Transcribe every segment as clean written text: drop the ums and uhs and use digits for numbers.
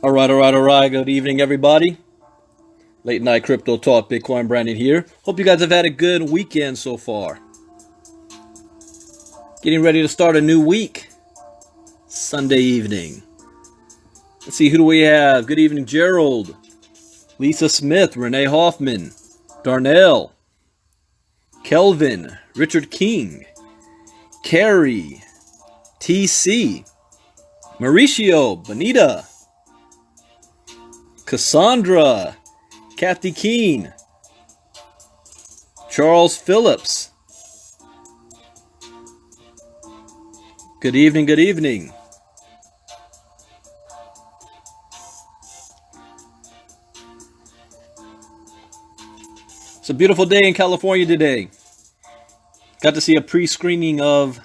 All right. Good evening, everybody. Late night crypto talk. Bitcoin Brandon here. Hope you guys have had a good weekend so far. Getting ready to start a new week. Sunday evening. Let's see, who do we have? Good evening, Gerald, Lisa Smith, Renee Hoffman, Darnell, Kelvin, Richard King, Carrie, TC, Mauricio, Bonita, Cassandra, Kathy Keene, Charles Phillips. Good evening, good evening. It's a beautiful day in California today. Got to see a pre-screening of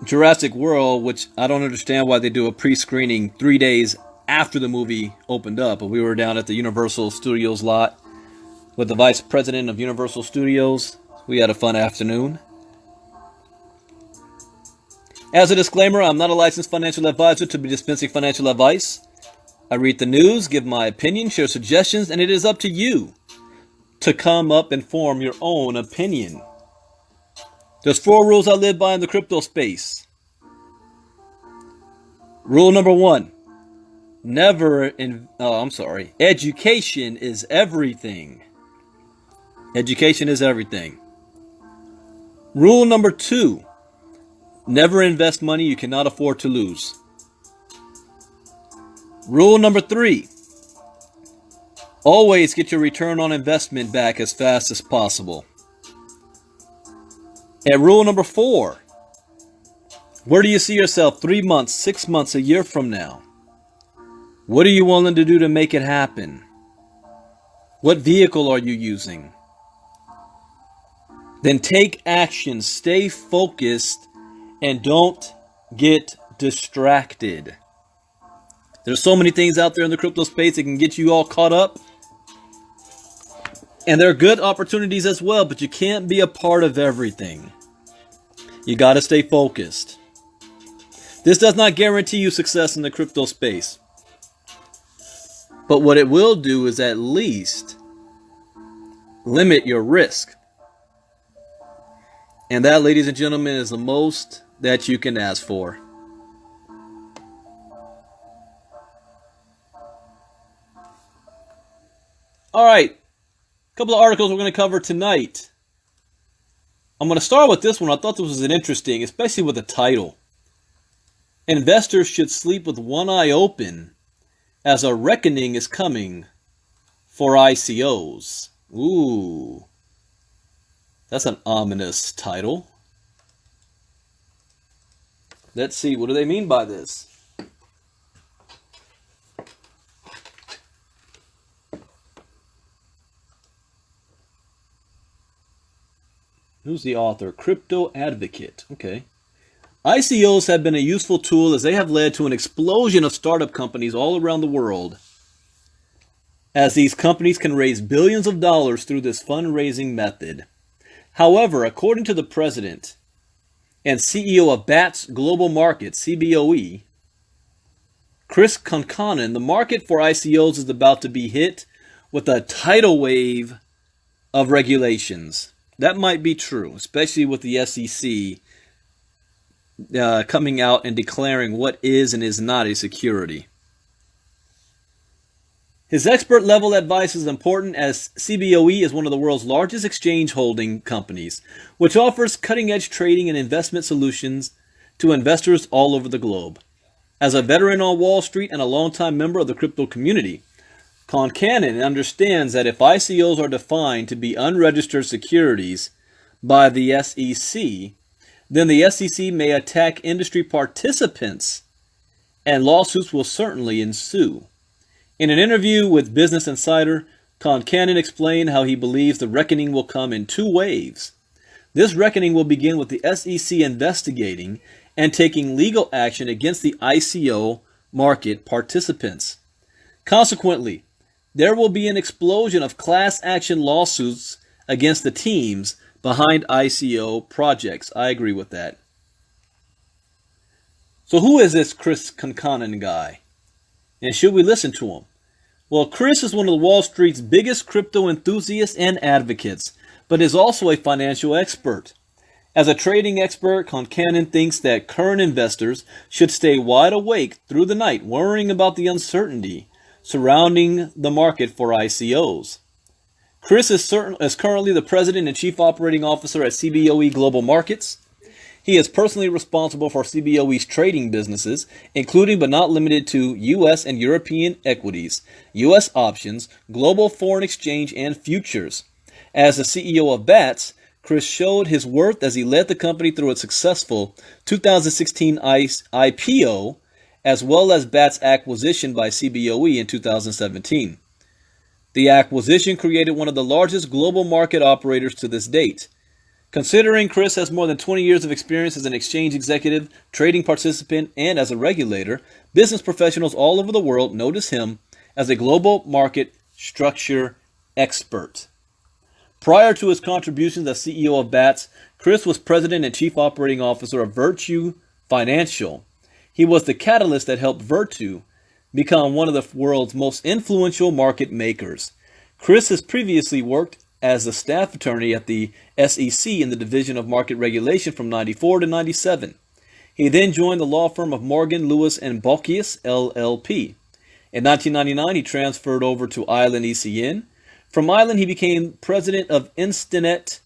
Jurassic World, which I don't understand why they do a pre-screening 3 days after the movie opened up. But we were down at the Universal Studios lot with the vice president of Universal Studios. We had a fun afternoon. As a disclaimer, I'm not a licensed financial advisor to be dispensing financial advice. I read the news, give my opinion, share suggestions, and it is up to you to come up and form your own opinion. There's 4 rules I live by in the crypto space. Rule number 1. Education is everything. Education is everything. Rule number 2. Never invest money you cannot afford to lose. Rule number 3. Always get your return on investment back as fast as possible. And rule number 4. Where do you see yourself 3 months, 6 months, a year from now? What are you willing to do to make it happen? What vehicle are you using? Then take action, stay focused, and don't get distracted. There's so many things out there in the crypto space that can get you all caught up. And there are good opportunities as well, but you can't be a part of everything. You got to stay focused. This does not guarantee you success in the crypto space. But what it will do is at least limit your risk. And that, ladies and gentlemen, is the most that you can ask for. All right. A couple of articles we're going to cover tonight. I'm going to start with this one. I thought this was interesting, especially with the title. Investors should sleep with one eye open as a reckoning is coming for ICOs. Ooh. That's an ominous title. Let's see, what do they mean by this? Who's the author? Crypto Advocate. Okay. ICOs have been a useful tool as they have led to an explosion of startup companies all around the world, as these companies can raise billions of dollars through this fundraising method. However, according to the president and CEO of BATS Global Markets, CBOE, Chris Concanen, the market for ICOs is about to be hit with a tidal wave of regulations. That might be true, especially with the SEC coming out and declaring what is and is not a security. His expert level advice is important as CBOE is one of the world's largest exchange holding companies, which offers cutting edge trading and investment solutions to investors all over the globe. As a veteran on Wall Street and a longtime member of the crypto community, Concanen understands that if ICOs are defined to be unregistered securities by the SEC, then the SEC may attack industry participants and lawsuits will certainly ensue. In an interview with Business Insider, Concanen explained how he believes the reckoning will come in 2 waves. This reckoning will begin with the SEC investigating and taking legal action against the ICO market participants. Consequently, there will be an explosion of class action lawsuits against the teams behind ICO projects. I agree with that. So who is this Chris Concanen guy? And should we listen to him? Well, Chris is one of Wall Street's biggest crypto enthusiasts and advocates, but is also a financial expert. As a trading expert, Concannon thinks that current investors should stay wide awake through the night, worrying about the uncertainty surrounding the market for ICOs. Chris is currently the president and chief operating officer at CBOE Global Markets. He is personally responsible for CBOE's trading businesses, including but not limited to U.S. and European equities, U.S. options, global foreign exchange, and futures. As the CEO of BATS, Chris showed his worth as he led the company through its successful 2016 IPO, as well as BATS' acquisition by CBOE in 2017. The acquisition created one of the largest global market operators to this date. Considering Chris has more than 20 years of experience as an exchange executive, trading participant, and as a regulator, business professionals all over the world notice him as a global market structure expert. Prior to his contributions as CEO of BATS, Chris was president and chief operating officer of Virtu Financial. He was the catalyst that helped Virtu become one of the world's most influential market makers. Chris has previously worked as a staff attorney at the SEC in the Division of Market Regulation from 94 to 97. He then joined the law firm of Morgan, Lewis & Bockius, LLP. In 1999, he transferred over to Island ECN. From Island, he became president of Instinet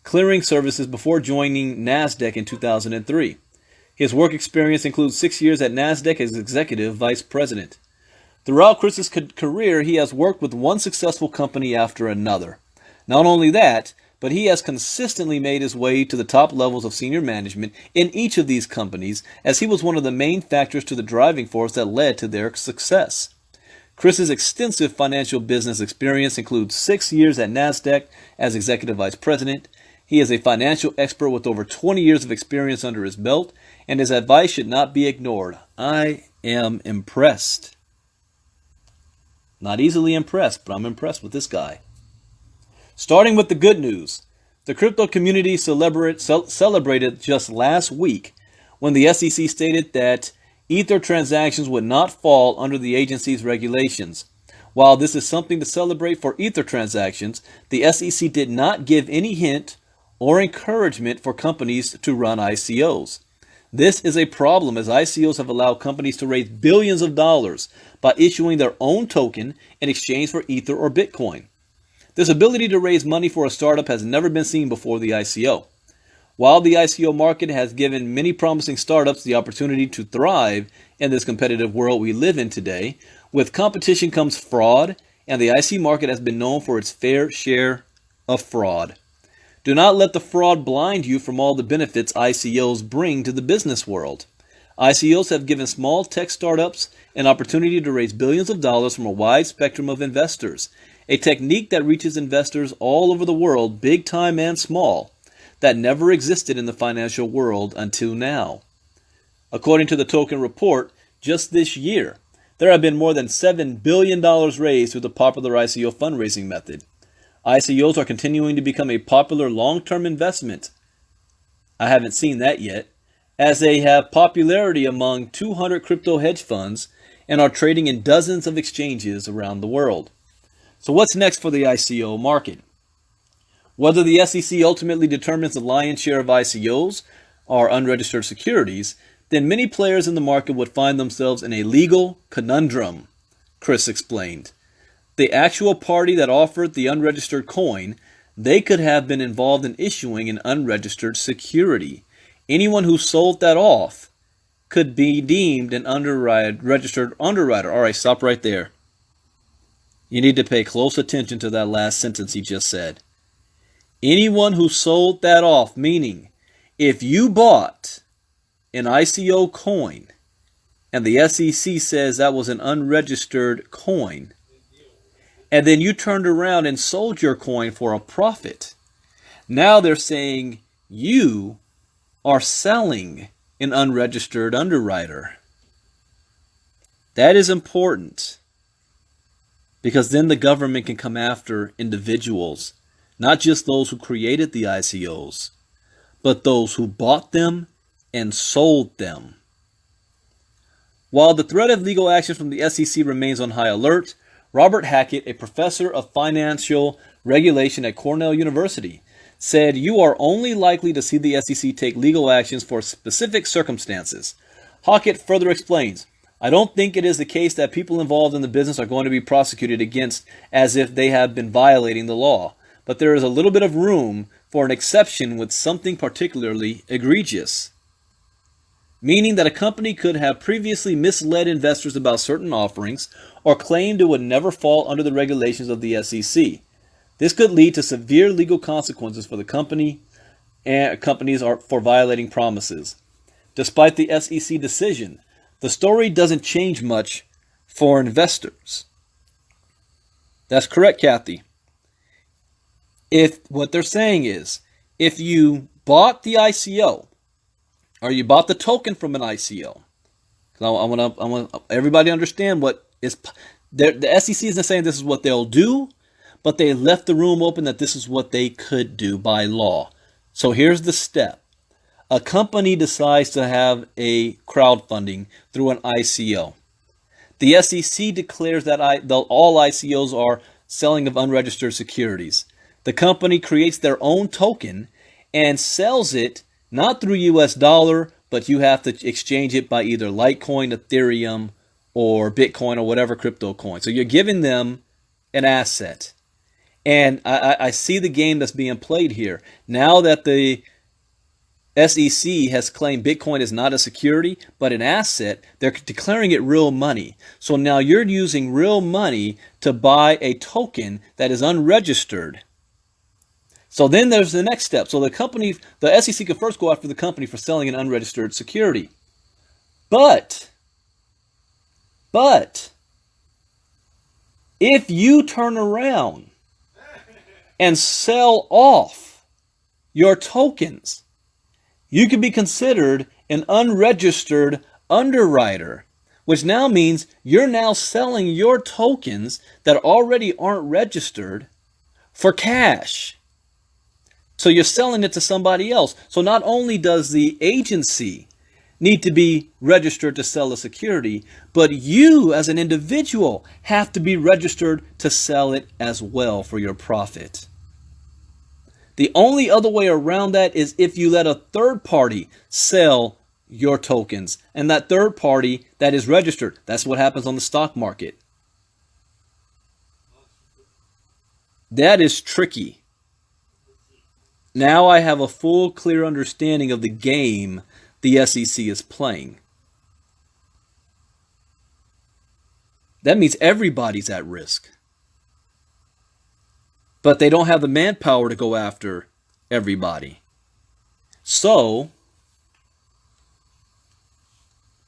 Clearing Services before joining NASDAQ in 2003. His work experience includes 6 years at NASDAQ as executive vice president. Throughout Chris's career, he has worked with one successful company after another. Not only that, but he has consistently made his way to the top levels of senior management in each of these companies, as he was one of the main factors to the driving force that led to their success. Chris's extensive financial business experience includes 6 years at NASDAQ as executive vice president. He is a financial expert with over 20 years of experience under his belt, and his advice should not be ignored. I am impressed. Not easily impressed, but I'm impressed with this guy. Starting with the good news, the crypto community celebrated just last week when the SEC stated that Ether transactions would not fall under the agency's regulations. While this is something to celebrate for Ether transactions, the SEC did not give any hint or encouragement for companies to run ICOs. This is a problem, as ICOs have allowed companies to raise billions of dollars by issuing their own token in exchange for Ether or Bitcoin. This ability to raise money for a startup has never been seen before the ICO. While the ICO market has given many promising startups the opportunity to thrive in this competitive world we live in today, with competition comes fraud, and the IC market has been known for its fair share of fraud. Do not let the fraud blind you from all the benefits ICOs bring to the business world. ICOs have given small tech startups an opportunity to raise billions of dollars from a wide spectrum of investors, a technique that reaches investors all over the world, big time and small, that never existed in the financial world until now. According to the Token Report, just this year, there have been more than $7 billion raised through the popular ICO fundraising method. ICOs are continuing to become a popular long-term investment. I haven't seen that yet, as they have popularity among 200 crypto hedge funds and are trading in dozens of exchanges around the world. So what's next for the ICO market? Whether the SEC ultimately determines the lion's share of ICOs are unregistered securities, then many players in the market would find themselves in a legal conundrum, Chris explained. The actual party that offered the unregistered coin, they could have been involved in issuing an unregistered security. Anyone who sold that off could be deemed an registered underwriter. All right, stop right there. You need to pay close attention to that last sentence he just said. Anyone who sold that off, meaning if you bought an ICO coin and the SEC says that was an unregistered coin, and then you turned around and sold your coin for a profit, now they're saying you are selling an unregistered underwriter. That is important, because then the government can come after individuals, not just those who created the ICOs, but those who bought them and sold them. While the threat of legal action from the SEC remains on high alert, Robert Hackett, a professor of financial regulation at Cornell University, said you are only likely to see the SEC take legal actions for specific circumstances. Hackett further explains, I don't think it is the case that people involved in the business are going to be prosecuted against as if they have been violating the law, but there is a little bit of room for an exception with something particularly egregious. Meaning that a company could have previously misled investors about certain offerings or claimed it would never fall under the regulations of the SEC. This could lead to severe legal consequences for the company and companies for violating promises. Despite the SEC decision, the story doesn't change much for investors. That's correct, Kathy. If what they're saying is, if you bought the ICO, or you bought the token from an ICO. I want everybody to understand what is the SEC isn't saying this is what they'll do, but they left the room open that this is what they could do by law. So here's the step. A company decides to have a crowdfunding through an ICO. The SEC declares that all ICOs are selling of unregistered securities. The company creates their own token and sells it not through US dollar, but you have to exchange it by either Litecoin, Ethereum, or Bitcoin, or whatever crypto coin. So you're giving them an asset. And I see the game that's being played here. Now that the SEC has claimed Bitcoin is not a security, but an asset, they're declaring it real money. So now you're using real money to buy a token that is unregistered. So then there's the next step. So the SEC could first go after the company for selling an unregistered security. But if you turn around and sell off your tokens, you could be considered an unregistered underwriter, which now means you're now selling your tokens that already aren't registered for cash. So you're selling it to somebody else. So not only does the agency need to be registered to sell a security, but you as an individual have to be registered to sell it as well for your profit. The only other way around that is if you let a third party sell your tokens, and that third party that is registered. That's what happens on the stock market. That is tricky. Now I have a full, clear understanding of the game the SEC is playing. That means everybody's at risk. But they don't have the manpower to go after everybody. So,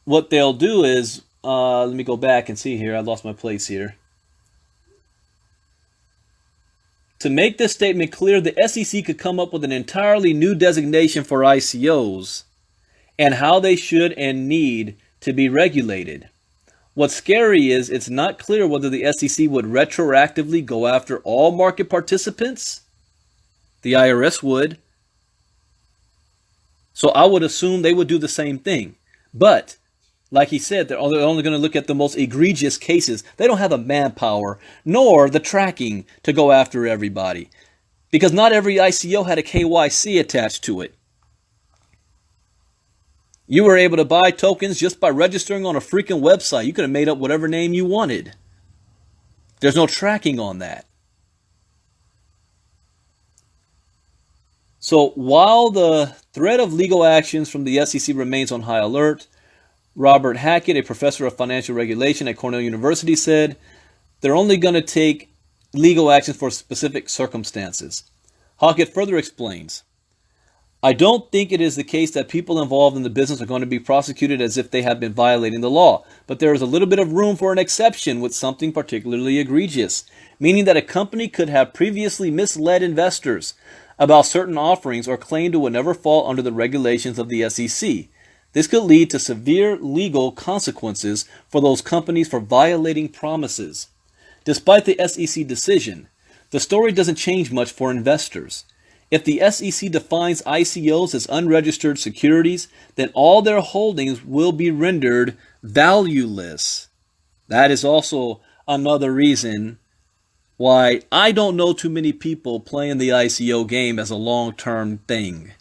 what they'll do is, let me go back and see here. I lost my place here. To make this statement clear, the SEC could come up with an entirely new designation for ICOs and how they should and need to be regulated. What's scary is it's not clear whether the SEC would retroactively go after all market participants. The IRS would. So I would assume they would do the same thing. But like he said, they're only going to look at the most egregious cases. They don't have the manpower nor the tracking to go after everybody, because not every ICO had a KYC attached to it. You were able to buy tokens just by registering on a freaking website. You could have made up whatever name you wanted. There's no tracking on that. So while the threat of legal actions from the SEC remains on high alert, Robert Hackett, a professor of financial regulation at Cornell University, said they're only going to take legal actions for specific circumstances. Hackett further explains, I don't think it is the case that people involved in the business are going to be prosecuted as if they have been violating the law, but there is a little bit of room for an exception with something particularly egregious, meaning that a company could have previously misled investors about certain offerings or claimed it would never fall under the regulations of the SEC. This could lead to severe legal consequences for those companies for violating promises. Despite the SEC decision, the story doesn't change much for investors. If the SEC defines ICOs as unregistered securities, then all their holdings will be rendered valueless. That is also another reason why I don't know too many people playing the ICO game as a long-term thing.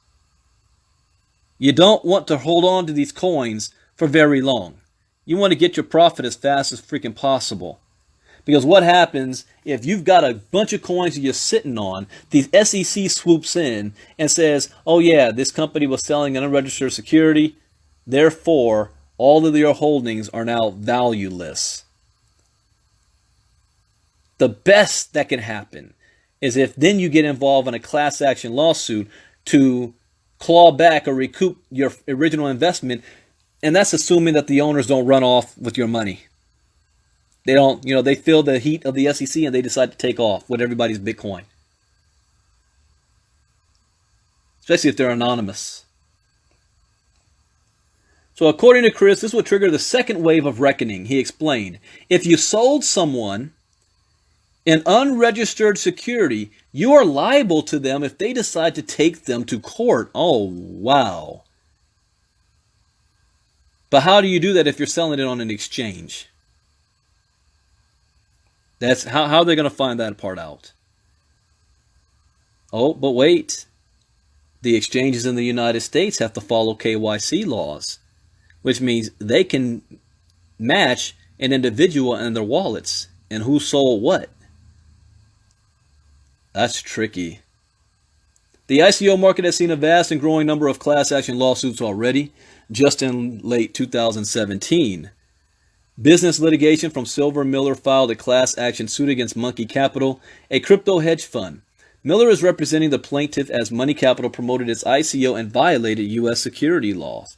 You don't want to hold on to these coins for very long. You want to get your profit as fast as freaking possible. Because what happens if you've got a bunch of coins you're sitting on, the SEC swoops in and says, oh yeah, this company was selling an unregistered security, therefore all of your holdings are now valueless. The best that can happen is if then you get involved in a class action lawsuit to claw back or recoup your original investment, and that's assuming that the owners don't run off with your money. They don't, they feel the heat of the SEC and they decide to take off with everybody's Bitcoin. Especially if they're anonymous. So according to Chris, this would trigger the second wave of reckoning. He explained, if you sold someone an unregistered security, you are liable to them if they decide to take them to court. Oh, wow. But how do you do that if you're selling it on an exchange? That's how are they going to find that part out? Oh, but wait. The exchanges in the United States have to follow KYC laws, which means they can match an individual and their wallets and who sold what. That's tricky. The ICO market has seen a vast and growing number of class action lawsuits already, just in late 2017. Business litigation from Silver Miller filed a class action suit against Monkey Capital, a crypto hedge fund. Miller is representing the plaintiff as Money Capital promoted its ICO and violated U.S. security laws.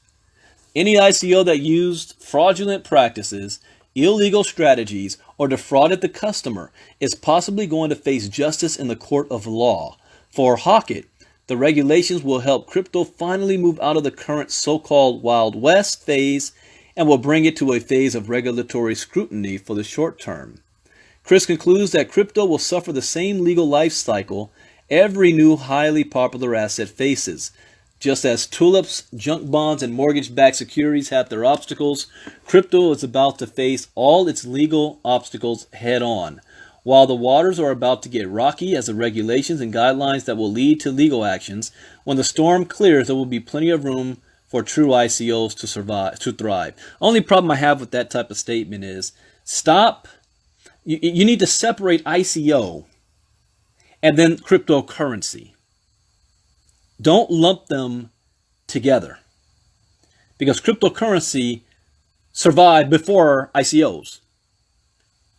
Any ICO that used fraudulent practices, illegal strategies, or defrauded the customer is possibly going to face justice in the court of law. For Hockett, the regulations will help crypto finally move out of the current so-called Wild West phase and will bring it to a phase of regulatory scrutiny for the short term. Chris concludes that crypto will suffer the same legal life cycle every new highly popular asset faces. Just as tulips, junk bonds, and mortgage-backed securities have their obstacles, crypto is about to face all its legal obstacles head-on. While the waters are about to get rocky as the regulations and guidelines that will lead to legal actions, when the storm clears, there will be plenty of room for true ICOs to thrive. Only problem I have with that type of statement is you need to separate ICO and then cryptocurrency. Don't lump them together because cryptocurrency survived before ICOs.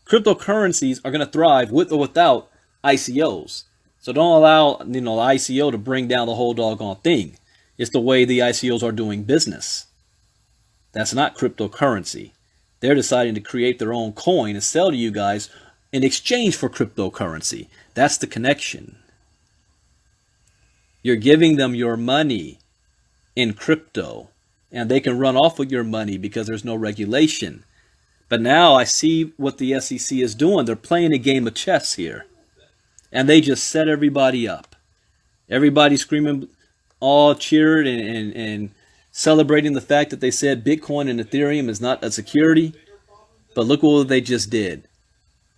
Cryptocurrencies are going to thrive with or without ICOs. So don't allow the ICO to bring down the whole doggone thing. It's the way the ICOs are doing business. That's not cryptocurrency. They're deciding to create their own coin and sell to you guys in exchange for cryptocurrency. That's the connection. You're giving them your money in crypto, and they can run off with your money because there's no regulation. But now I see what the SEC is doing. They're playing a game of chess here, and they just set everybody up. Everybody screaming, all cheered and celebrating the fact that they said Bitcoin and Ethereum is not a security. But look what they just did.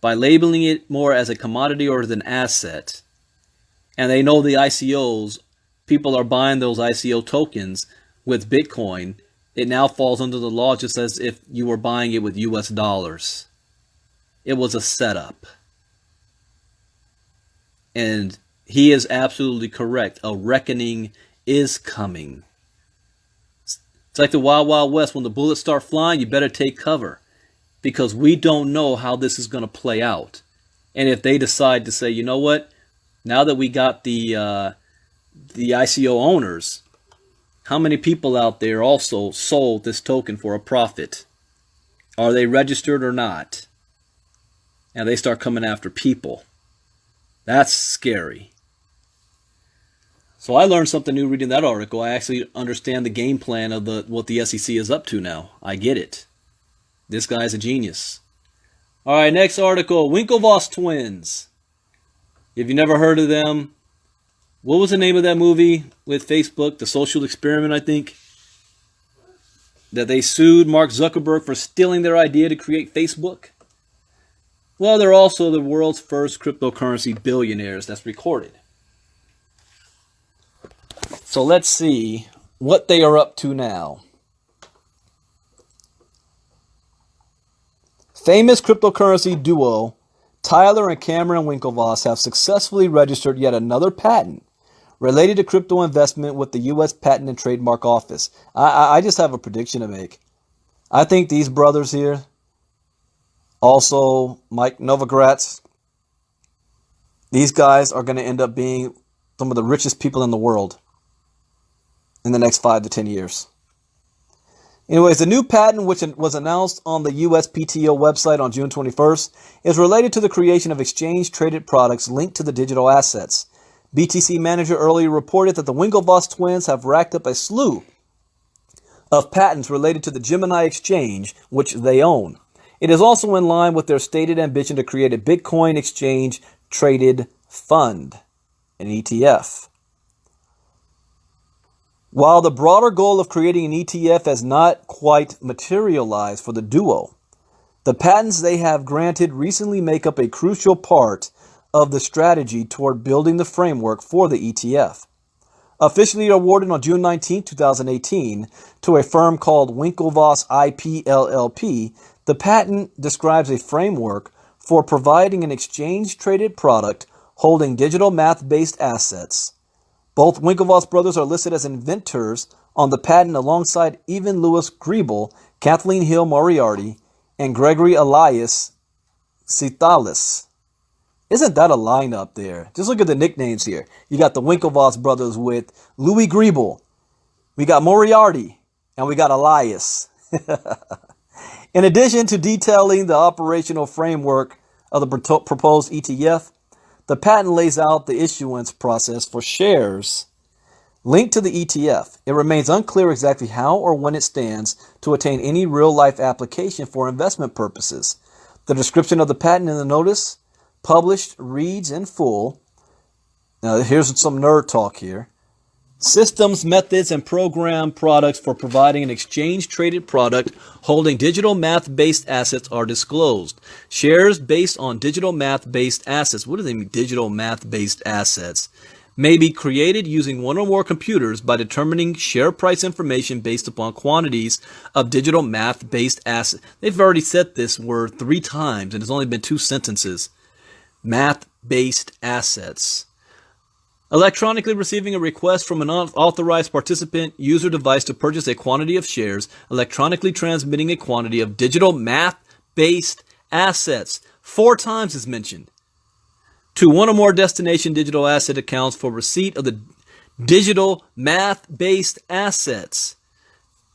By labeling it more as a commodity or as an asset, and they know the ICOs, people are buying those ICO tokens with Bitcoin, it now falls under the law just as if you were buying it with US dollars. It was a setup. And he is absolutely correct. A reckoning is coming. It's like the Wild Wild West. When the bullets start flying, you better take cover because we don't know how this is going to play out. And if they decide to say, you know what, now that we got the ICO owners, how many people out there also sold this token for a profit? Are they registered or not? And they start coming after people. That's scary. So I learned something new reading that article. I actually understand the game plan of what the SEC is up to now. I get it. This guy's a genius. All right, next article. Winklevoss twins. If you never heard of them, What was the name of that movie with Facebook? The Social Experiment, I think. That they sued Mark Zuckerberg for stealing their idea to create Facebook. Well, they're also the world's first cryptocurrency billionaires that's recorded. So let's see what they are up to now. Famous cryptocurrency duo Tyler and Cameron Winklevoss have successfully registered yet another patent related to crypto investment with the U.S. Patent and Trademark Office. I just have a prediction to make. I think these brothers here, also Mike Novogratz, these guys are going to end up being some of the richest people in the world in the next 5 to 10 years. Anyways, the new patent, which was announced on the USPTO website on June 21st, is related to the creation of exchange-traded products linked to the digital assets. BTC Manager earlier reported that the Winklevoss twins have racked up a slew of patents related to the Gemini exchange, which they own. It is also in line with their stated ambition to create a Bitcoin exchange-traded fund, an ETF. While the broader goal of creating an ETF has not quite materialized for the duo, the patents they have granted recently make up a crucial part of the strategy toward building the framework for the ETF. Officially awarded on June 19, 2018, to a firm called Winklevoss IP LLP, the patent describes a framework for providing an exchange-traded product holding digital math-based assets. Both Winklevoss brothers are listed as inventors on the patent alongside Evan Lewis Griebel, Kathleen Hill Moriarty, and Gregory Elias Cithalis. Isn't that a lineup there? Just look at the nicknames here. You got the Winklevoss brothers with Louis Griebel. We got Moriarty, and we got Elias. In addition to detailing the operational framework of the proposed ETF, the patent lays out the issuance process for shares linked to the ETF. It remains unclear exactly how or when it stands to attain any real-life application for investment purposes. The description of the patent in the notice published reads in full. Now, here's some nerd talk here. Systems, methods, and program products for providing an exchange-traded product holding digital math-based assets are disclosed. Shares based on digital math-based assets. What do they mean, digital math-based assets? May be created using one or more computers by determining share price information based upon quantities of digital math-based assets. They've already said this word 3 times, and it's only been 2 sentences. Math-based assets. Electronically receiving a request from an unauthorized participant user device to purchase a quantity of shares, electronically transmitting a quantity of digital math-based assets. 4 times is mentioned. To one or more destination digital asset accounts for receipt of the digital math-based assets.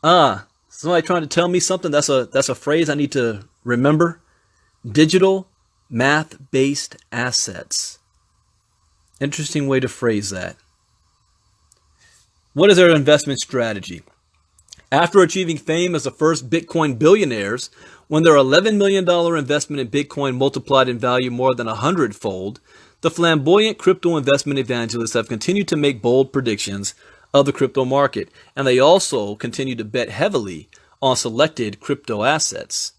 Somebody trying to tell me something? That's a phrase I need to remember. Digital math-based assets. Interesting way to phrase that. What is their investment strategy? After achieving fame as the first Bitcoin billionaires, when their $11 million investment in Bitcoin multiplied in value more than 100-fold, the flamboyant crypto investment evangelists have continued to make bold predictions of the crypto market, and they also continue to bet heavily on selected crypto assets.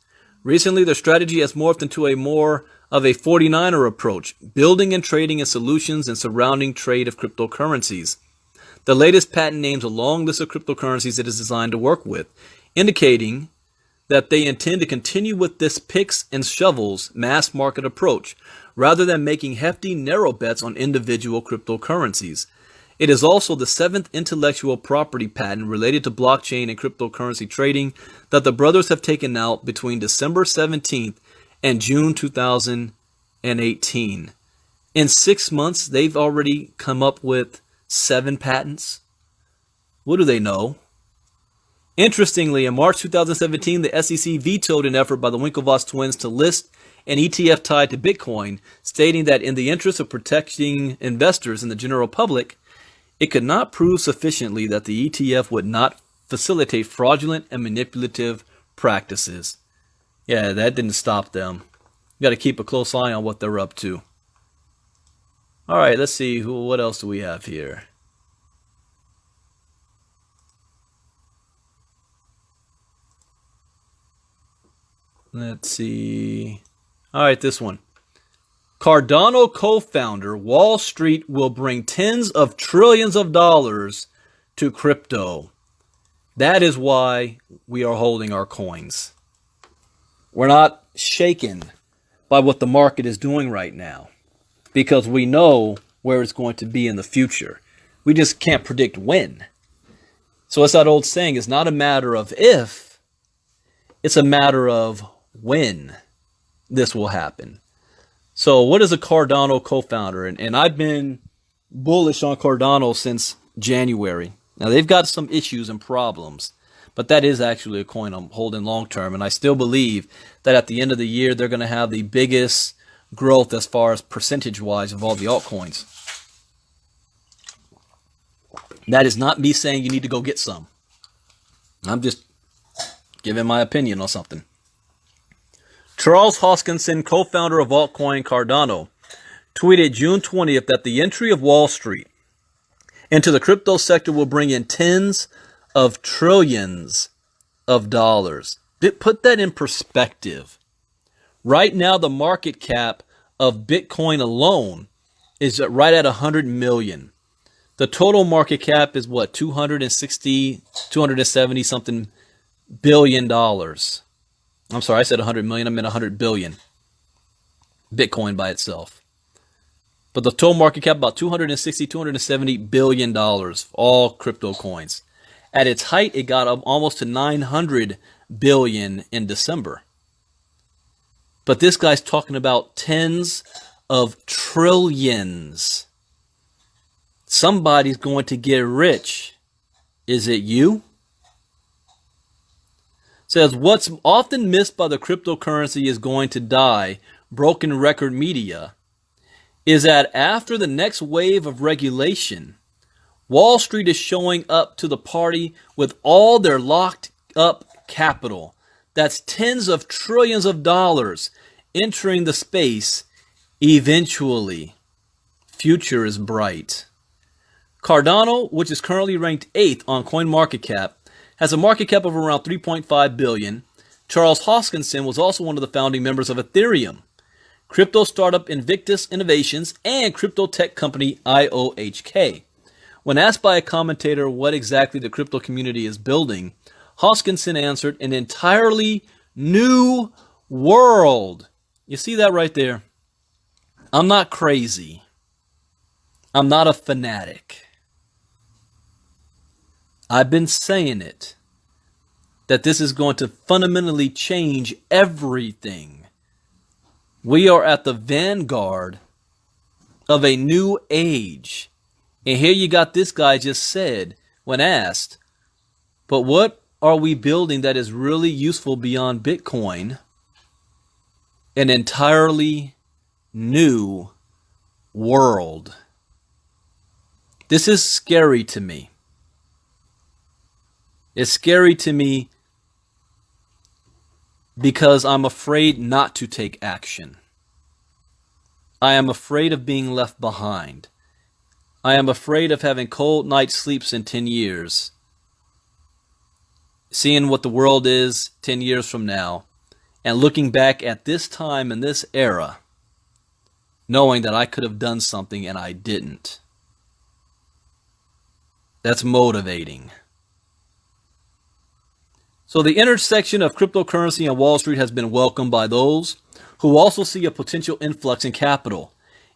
Recently, their strategy has morphed into a more of a 49er approach, building and trading in solutions and surrounding trade of cryptocurrencies. The latest patent names a long list of cryptocurrencies it is designed to work with, indicating that they intend to continue with this picks and shovels mass market approach, rather than making hefty, narrow bets on individual cryptocurrencies. It is also the 7th intellectual property patent related to blockchain and cryptocurrency trading that the brothers have taken out between December 17th and June 2018. In 6 months, they've already come up with 7 patents. What do they know? Interestingly, in March 2017, the SEC vetoed an effort by the Winklevoss twins to list an ETF tied to Bitcoin, stating that in the interest of protecting investors and the general public, it could not prove sufficiently that the ETF would not facilitate fraudulent and manipulative practices. Yeah, that didn't stop them. You got to keep a close eye on what they're up to. All right, let's see. What else do we have here? Let's see. All right, this one. Cardano co-founder, Wallstreet will bring tens of trillions of dollars to crypto. That is why we are holding our coins. We're not shaken by what the market is doing right now because we know where it's going to be in the future. We just can't predict when. So it's that old saying, it's not a matter of if, it's a matter of when this will happen. So what is a Cardano co-founder? And I've been bullish on Cardano since January. Now they've got some issues and problems, but that is actually a coin I'm holding long term. And I still believe that at the end of the year, they're going to have the biggest growth as far as percentage wise of all the altcoins. That is not me saying you need to go get some. I'm just giving my opinion on something. Charles Hoskinson, co-founder of altcoin Cardano, tweeted June 20th that the entry of Wallstreet into the crypto sector will bring in tens of trillions of dollars. Put that in perspective. Right now, the market cap of Bitcoin alone is right at 100 million. The total market cap is what, 270 something billion dollars. I'm sorry, I said 100 million. I meant 100 billion. Bitcoin by itself. But the total market cap about 270 billion dollars, all crypto coins. At its height, it got up almost to 900 billion in December. But this guy's talking about tens of trillions. Somebody's going to get rich. Is it you? Says what's often missed by the cryptocurrency is going to die, broken record media, is that after the next wave of regulation, Wallstreet is showing up to the party with all their locked up capital. That's tens of trillions of dollars entering the space eventually. Future is bright. Cardano, which is currently ranked 8th on CoinMarketCap, has a market cap of around 3.5 billion. Charles Hoskinson was also one of the founding members of Ethereum, crypto startup Invictus Innovations, and crypto tech company IOHK. When asked by a commentator what exactly the crypto community is building, Hoskinson answered, an entirely new world. You see that right there? I'm not crazy. I'm not a fanatic. I've been saying it, that this is going to fundamentally change everything. We are at the vanguard of a new age. And here you got this guy just said, when asked, but what are we building that is really useful beyond Bitcoin? An entirely new world. This is scary to me. It's scary to me because I'm afraid not to take action. I am afraid of being left behind. I am afraid of having cold night sleeps in 10 years. Seeing what the world is 10 years from now and looking back at this time and this era, knowing that I could have done something and I didn't. That's motivating. So the intersection of cryptocurrency and Wall Street has been welcomed by those who also see a potential influx in capital.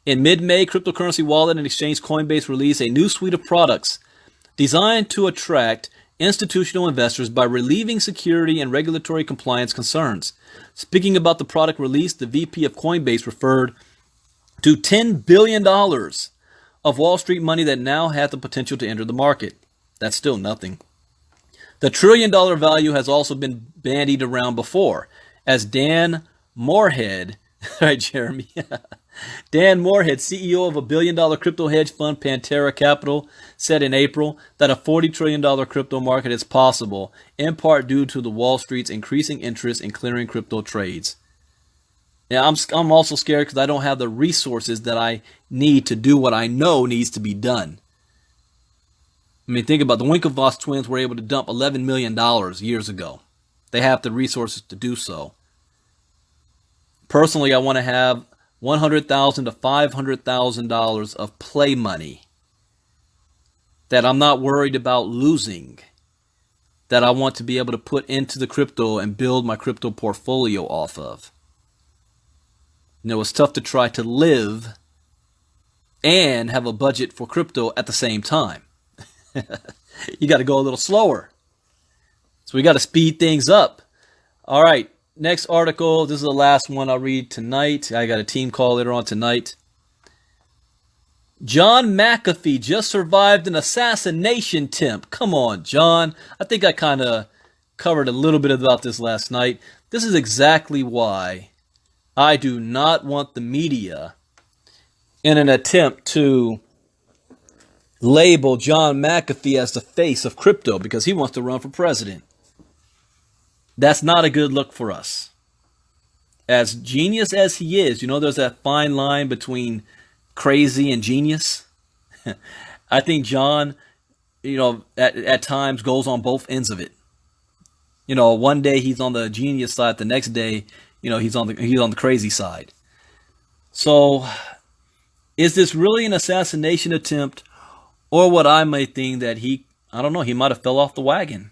In mid-May, cryptocurrency wallet and exchange Coinbase released a new suite of products designed to attract institutional investors by relieving security and regulatory compliance concerns. Speaking about the product release, the VP of Coinbase referred to $10 billion of Wall Street money that now had the potential to enter the market. That's still nothing. The $1 trillion value has also been bandied around before, as Dan Morehead, right, Jeremy? Dan Morehead, CEO of a billion-dollar crypto hedge fund Pantera Capital, said in April that a $40 trillion crypto market is possible, in part due to the Wall Street's increasing interest in clearing crypto trades. Yeah, I'm also scared because I don't have the resources that I need to do what I know needs to be done. I mean, think about the Winklevoss twins were able to dump $11 million years ago. They have the resources to do so. Personally, I want to have $100,000 to $500,000 of play money that I'm not worried about losing, that I want to be able to put into the crypto and build my crypto portfolio off of. You know, it's tough to try to live and have a budget for crypto at the same time. You got to go a little slower. So we got to speed things up. All right, next article. This is the last one I'll read tonight. I got a team call later on tonight. John McAfee just survived an assassination attempt. Come on, John. I think I kind of covered a little bit about this last night. This is exactly why I do not want the media, in an attempt to label John McAfee as the face of crypto because he wants to run for president. That's not a good look for us. As genius as he is, you know, there's that fine line between crazy and genius. I think John, you know, at times goes on both ends of it. You know, one day he's on the genius side, the next day, you know, he's on the crazy side. So, is this really an assassination attempt, or what I might think that he might have fell off the wagon.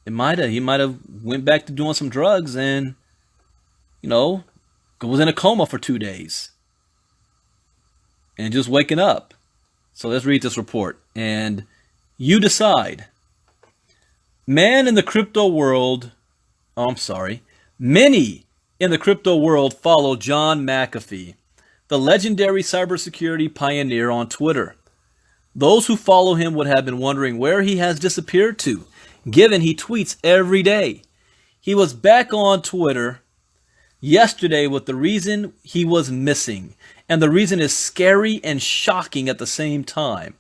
He might have went back to doing some drugs and, you know, was in a coma for 2 days and just waking up. So let's read this report and you decide. Many in the crypto world follow John McAfee, the legendary cybersecurity pioneer, on Twitter. Those who follow him would have been wondering where he has disappeared to, given he tweets every day. He was back on Twitter yesterday with the reason he was missing, and the reason is scary and shocking at the same time.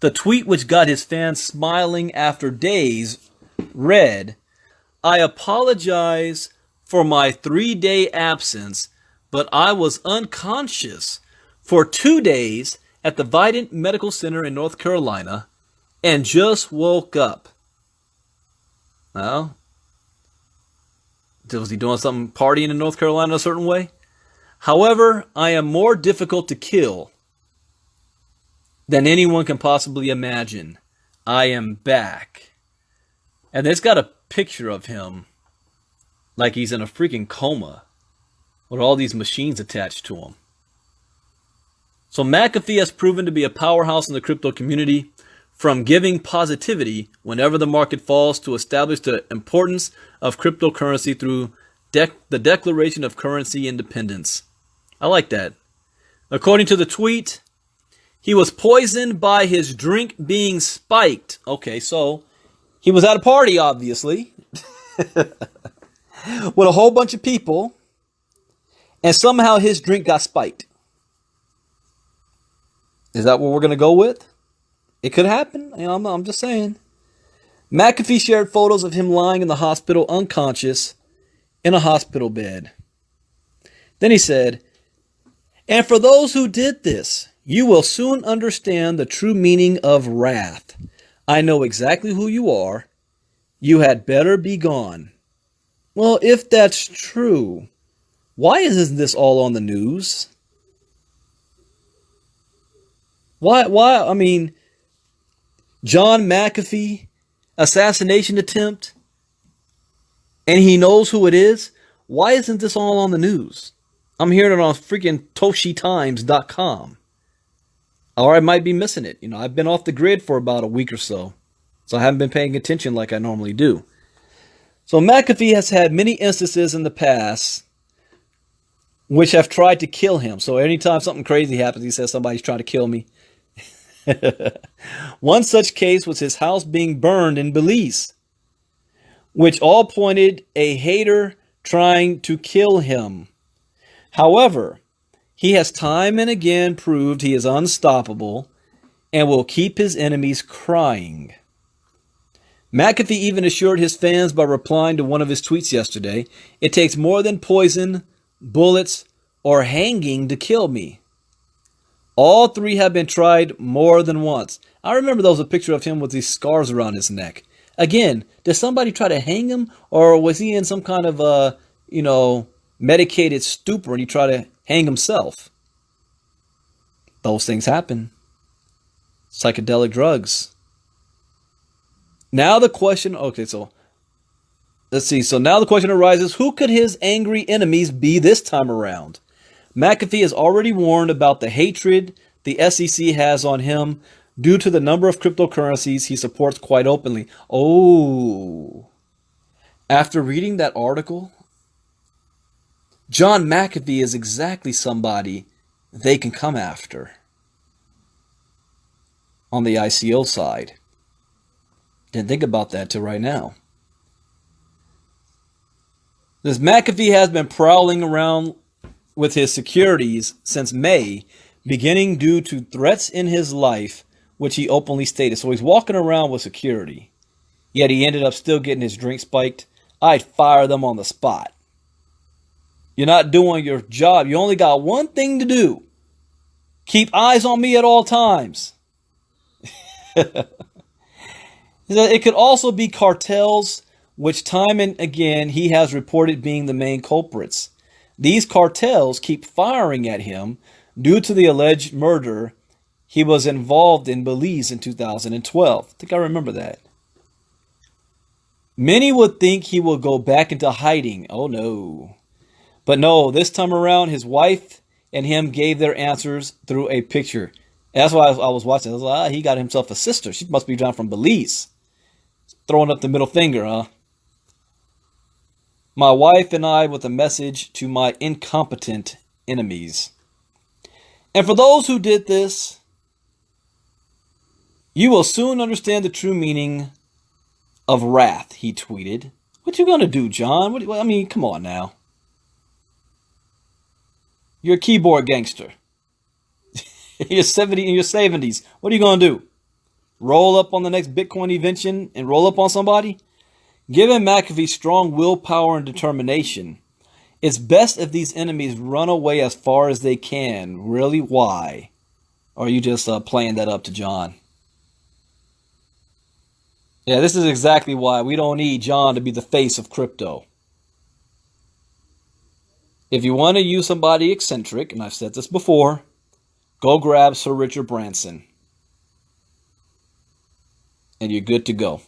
The tweet, which got his fans smiling after days, read, "I apologize for my 3-day absence, but I was unconscious for 2 days at the Vidant Medical Center in North Carolina and just woke up." Well, was he doing something, partying in North Carolina a certain way? "However, I am more difficult to kill than anyone can possibly imagine. I am back." And it's got a picture of him like he's in a freaking coma with all these machines attached to him. So McAfee has proven to be a powerhouse in the crypto community, from giving positivity whenever the market falls to establish the importance of cryptocurrency through the Declaration of Currency Independence. I like that. According to the tweet, he was poisoned by his drink being spiked. Okay, so he was at a party, obviously, with a whole bunch of people, and somehow his drink got spiked. Is that what we're going to go with? It could happen. You know, I'm just saying. McAfee shared photos of him lying in the hospital unconscious in a hospital bed. Then he said, "And for those who did this, you will soon understand the true meaning of wrath. I know exactly who you are. You had better be gone." Well, if that's true, why isn't this all on the news? Why? I mean, John McAfee, assassination attempt, and he knows who it is. Why isn't this all on the news? I'm hearing it on freaking ToshiTimes.com. Or I might be missing it. You know, I've been off the grid for about a week or so I haven't been paying attention like I normally do. So McAfee has had many instances in the past which have tried to kill him. So anytime something crazy happens, he says somebody's trying to kill me. One such case was his house being burned in Belize, which all pointed a hater trying to kill him. However, he has time and again proved he is unstoppable and will keep his enemies crying. McAfee even assured his fans by replying to one of his tweets yesterday, "It takes more than poison, bullets, or hanging to kill me. All three have been tried more than once. I remember there was a picture of him with these scars around his neck. Again, did somebody try to hang him, or was he in some kind of medicated stupor and he tried to hang himself? Those things happen. Psychedelic drugs. Now the question, so let's see. So now the question arises, who could his angry enemies be this time around? McAfee has already warned about the hatred the SEC has on him due to the number of cryptocurrencies he supports quite openly. Oh, after reading that article, John McAfee is exactly somebody they can come after on the ICO side. Didn't think about that till right now. This McAfee has been prowling around with his securities since May, beginning due to threats in his life, which he openly stated. So he's walking around with security, yet he ended up still getting his drink spiked. I'd fire them on the spot. You're not doing your job. You only got one thing to do. Keep eyes on me at all times. It could also be cartels, which time and again he has reported being the main culprits. These cartels keep firing at him due to the alleged murder he was involved in Belize in 2012. I think I remember that. Many would think he will go back into hiding. Oh no. But no, this time around his wife and him gave their answers through a picture. That's why I was watching. I was like, he got himself a sister. She must be down from Belize. Throwing up the middle finger, huh? My wife and I with a message to my incompetent enemies. And for those who did this, you will soon understand the true meaning of wrath, he tweeted. What you gonna do, John? Come on now. You're a keyboard gangster. You're 70 in your 70s. What are you gonna do? Roll up on the next Bitcoin invention and roll up on somebody? Given McAfee's strong willpower and determination, it's best if these enemies run away as far as they can. Really, why? Or are you just playing that up to John? Yeah, this is exactly why we don't need John to be the face of crypto. If you want to use somebody eccentric, and I've said this before, go grab Sir Richard Branson. And you're good to go.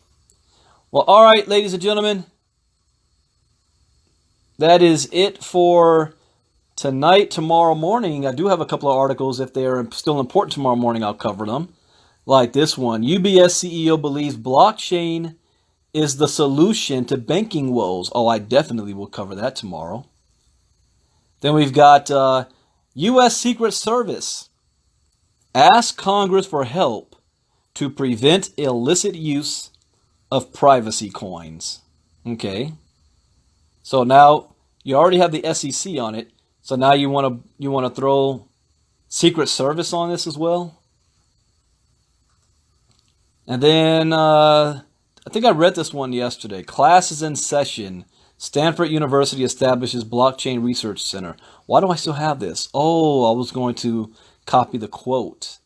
Well, all right, ladies and gentlemen. That is it for tonight. Tomorrow morning, I do have a couple of articles. If they're still important tomorrow morning, I'll cover them. Like this one. UBS CEO believes blockchain is the solution to banking woes. Oh, I definitely will cover that tomorrow. Then we've got U.S. Secret Service. Ask Congress for help to prevent illicit use of privacy coins. Okay. So now you already have the SEC on it. So now you want to throw Secret Service on this as well. And then I think I read this one yesterday. Class is in session. Stanford University establishes blockchain research center. Why do I still have this? Oh, I was going to copy the quote.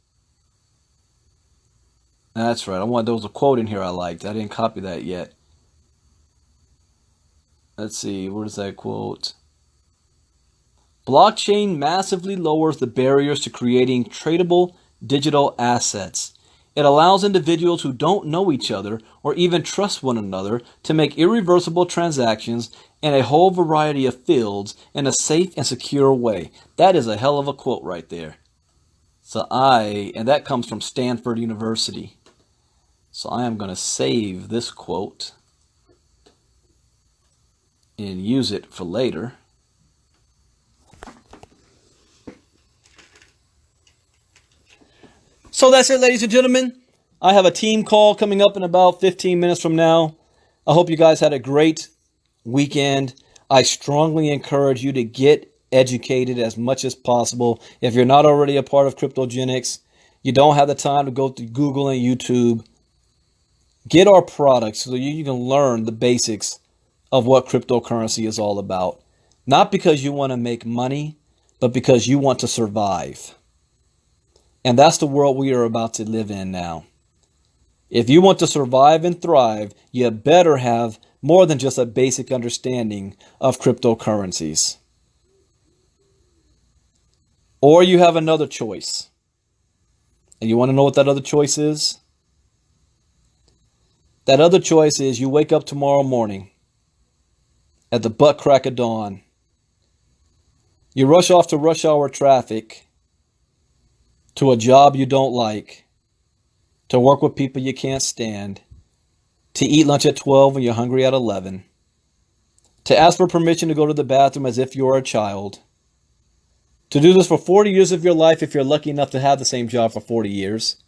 That's right. There was a quote in here I liked. I didn't copy that yet. Let's see. Where's that quote? Blockchain massively lowers the barriers to creating tradable digital assets. It allows individuals who don't know each other or even trust one another to make irreversible transactions in a whole variety of fields in a safe and secure way. That is a hell of a quote right there. And that comes from Stanford University. So I am going to save this quote and use it for later. So that's it, ladies and gentlemen. I have a team call coming up in about 15 minutes from now. I hope you guys had a great weekend. I strongly encourage you to get educated as much as possible. If you're not already a part of Cryptogenics, you don't have the time to go to Google and YouTube, get our products so you can learn the basics of what cryptocurrency is all about. Not because you want to make money, but because you want to survive. And that's the world we are about to live in now. If you want to survive and thrive, you better have more than just a basic understanding of cryptocurrencies. Or you have another choice. And you want to know what that other choice is? That other choice is you wake up tomorrow morning at the butt crack of dawn. You rush off to rush hour traffic to a job you don't like, to work with people you can't stand, to eat lunch at 12 when you're hungry at 11, to ask for permission to go to the bathroom as if you're a child, to do this for 40 years of your life if you're lucky enough to have the same job for 40 years.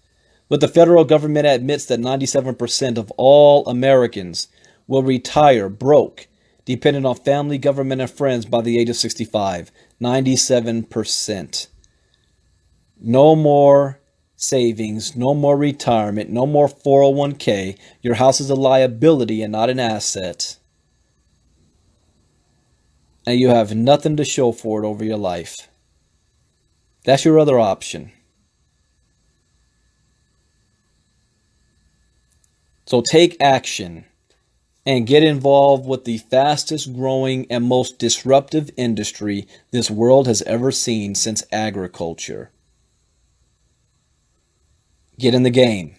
But the federal government admits that 97% of all Americans will retire broke, dependent on family, government, and friends by the age of 65. 97%. No more savings, no more retirement, no more 401k. Your house is a liability and not an asset. And you have nothing to show for it over your life. That's your other option. So take action and get involved with the fastest growing and most disruptive industry this world has ever seen since agriculture. Get in the game.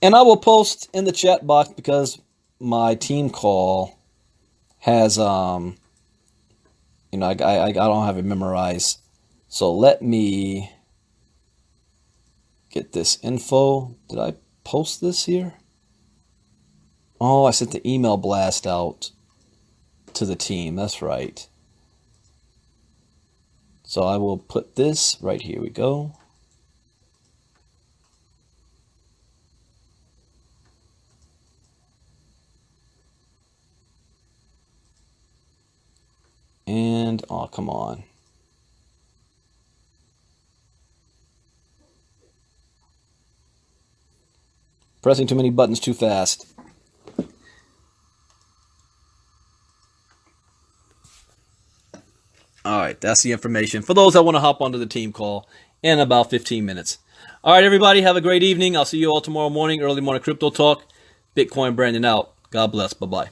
And I will post in the chat box because my team call has, I don't have it memorized. So let me get this info. Did I post this here? Oh, I sent the email blast out to the team. That's right. So I will put this right here. We go. And, oh, come on. Pressing too many buttons too fast. All right, that's the information for those that want to hop onto the team call in about 15 minutes. All right, everybody, have a great evening. I'll see you all tomorrow morning, early morning crypto talk. Bitcoin Brandon out. God bless. Bye-bye.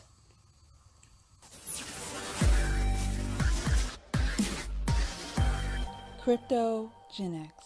Crypto Gen X.